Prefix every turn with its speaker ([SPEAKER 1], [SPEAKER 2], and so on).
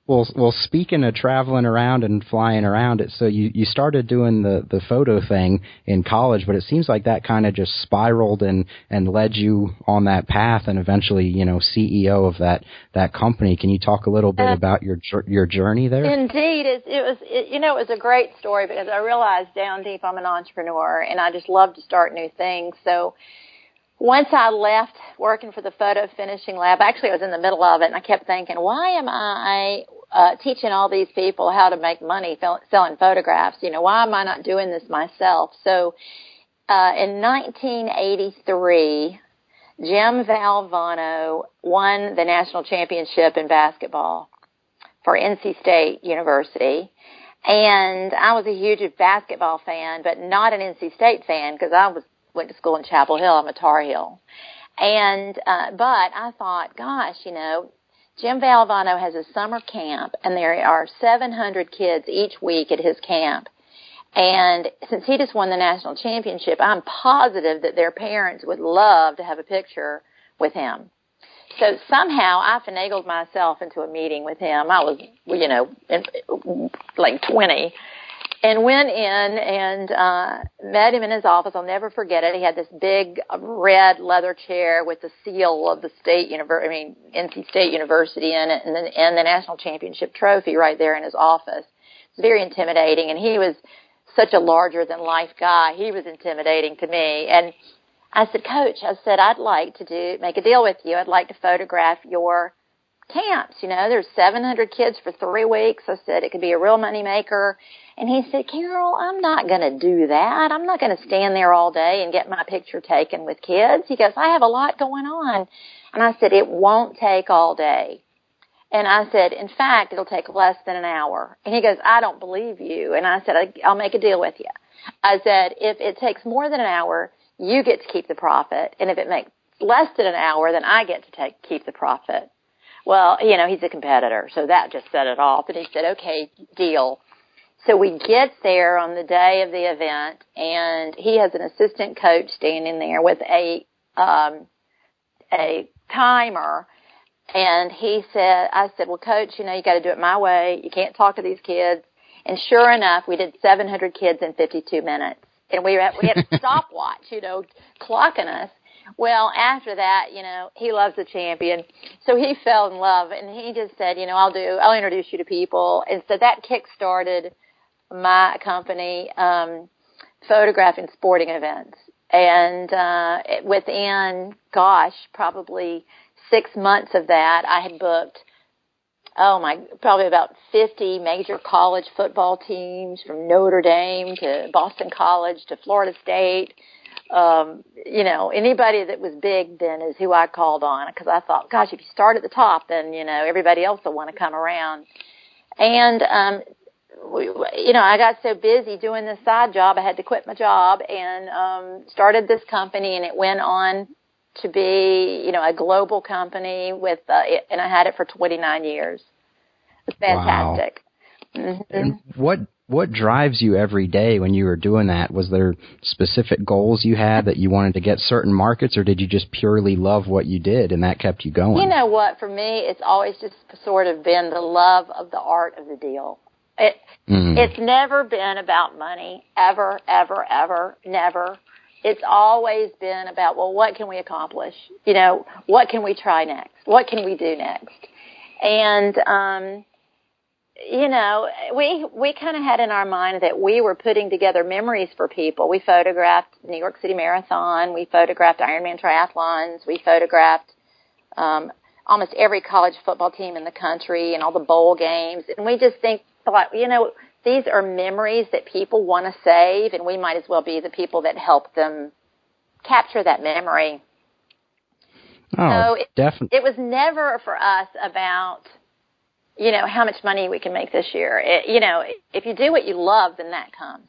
[SPEAKER 1] Well, speaking of traveling around and flying around, so you started doing the photo thing in college, but it seems like that kind of just spiraled and led you on that path, and eventually, CEO of that company. Can you talk a little bit about your journey there?
[SPEAKER 2] Indeed, it was a great story because I realized down deep I'm an entrepreneur, and I just love to start new things. So once I left working for the photo finishing lab, actually I was in the middle of it, and I kept thinking, why am I teaching all these people how to make money selling photographs? Why am I not doing this myself? So in 1983, Jim Valvano won the national championship in basketball for NC State University. And I was a huge basketball fan, but not an NC State fan because I went to school in Chapel Hill. I'm a Tar Heel. And but I thought, gosh, Jim Valvano has a summer camp, and there are 700 kids each week at his camp. And since he just won the national championship, I'm positive that their parents would love to have a picture with him. So somehow I finagled myself into a meeting with him. I was, like 20. And went in and met him in his office. I'll never forget it. He had this big red leather chair with the seal of the NC State University in it, and the national championship trophy right there in his office. It's very intimidating, and he was such a larger-than-life guy. He was intimidating to me. And I said, Coach, I'd like to make a deal with you. I'd like to photograph your camps. There's 700 kids for 3 weeks. I said it could be a real money maker. And he said, Carol, I'm not going to do that. I'm not going to stand there all day and get my picture taken with kids. He goes, I have a lot going on. And I said, it won't take all day. And I said, in fact, it'll take less than an hour. And he goes, I don't believe you. And I said, I'll make a deal with you. I said, if it takes more than an hour, you get to keep the profit. And if it makes less than an hour, then I get to keep the profit. Well, he's a competitor, so that just set it off. And he said, okay, deal. So we get there on the day of the event, and he has an assistant coach standing there with a timer. And I said, well, Coach, you got to do it my way. You can't talk to these kids. And sure enough, we did 700 kids in 52 minutes. And we had a stopwatch, clocking us. Well, after that, he loves the champion. So he fell in love, and he just said, I'll introduce you to people. And so that kick-started my company, photographing sporting events. And within, probably 6 months of that, I had booked, probably about 50 major college football teams from Notre Dame to Boston College to Florida State. Anybody that was big then is who I called on, because I thought, gosh, if you start at the top, then, everybody else will want to come around. And, I got so busy doing this side job, I had to quit my job and started this company, and it went on to be, a global company and I had it for 29 years. It was fantastic.
[SPEAKER 1] Wow.
[SPEAKER 2] Mm-hmm.
[SPEAKER 1] And what drives you every day when you were doing that? Was there specific goals you had that you wanted to get certain markets, or did you just purely love what you did and that kept you going?
[SPEAKER 2] You know what? For me, it's always just sort of been the love of the art of the deal. It's never been about money, ever, ever, ever, never. It's always been about, well, what can we accomplish? What can we try next? What can we do next? And, we kind of had in our mind that we were putting together memories for people. We photographed New York City Marathon. We photographed Ironman triathlons. We photographed almost every college football team in the country and all the bowl games. And we just thought, these are memories that people want to save, and we might as well be the people that help them capture that memory.
[SPEAKER 1] Oh,
[SPEAKER 2] so
[SPEAKER 1] definitely.
[SPEAKER 2] It was never for us about, how much money we can make this year. If you do what you love, then that comes.